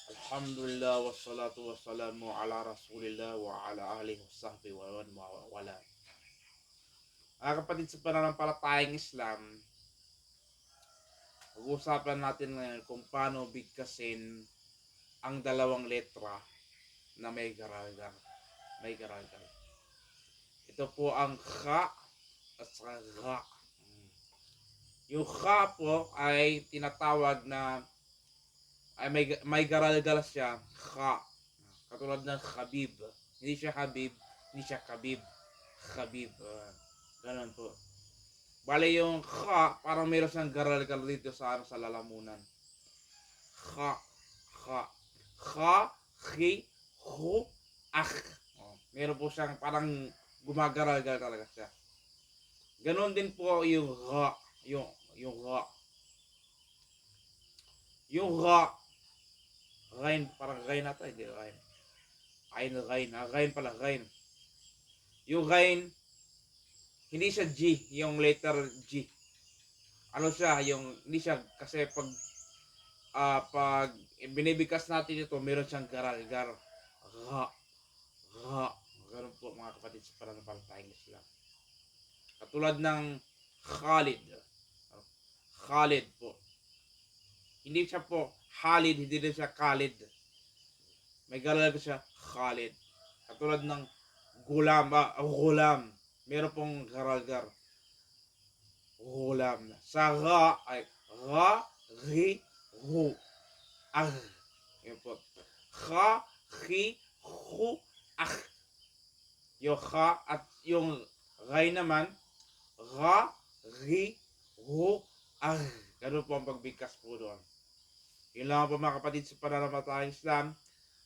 Alhamdulillah wassalatu wassalamu ala Rasulillah wa ala alihi wasahbihi wa man wala. Kapatid sa pananampalatayang Islam, pag-uusapan natin ngayon kung paano bigkasin ang dalawang letra na may garagar. May garagar. Ito po ang kha at saka ga. Yung kha po ay tinatawag na ay may garagal siya, kha. Katulad ng Khabib. Hindi siya Habib, hindi siya Khabib. Khabib. Ganun po. Bale yung kha, parang meron siyang garal-garal dito sa lalamunan. Kha, kha. Kha, khi, hu, akh. Meron po siyang parang gumagaral-garal talaga siya. Ganon din po yung gha. Yung gha. Yung gha. Ghain, parang ghain na to, hindi ghain. Ghain. Ghain pala, ghain. Yung ghain, hindi siya G, yung letter G. Ano siya, hindi siya, kasi pag binibigkas natin ito, meron siyang garal-gar. Gha, gha. Ganun po mga kapatid sa pananampalatayang Islam. Katulad ng Khalid. Khalid po. Hindi siya po Khalid, hindi din siya Khalid. May garal siya, Khalid. Katulad ng Gulam, Gulam. Meron pong garal-gar. Gulam. Sa Ra ay Ra, Ri, Hu. Ag. Yun po. Kha, Khi, Hu, Akh. Yung Kha at yung Ray naman, Ra, Ri, Hu, Ag. Ganun po ang pagbigkas po doon. Yun lang po mga kapatid sa pananampalatayang Islam.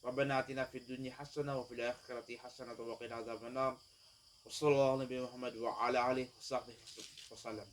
Rabbana atina fid dunya hasanah wa fil akhirati hasanah wa qina adzabannar. Wassallallahu Nabi Muhammad wa ala alihi wa sahbihi wasallam.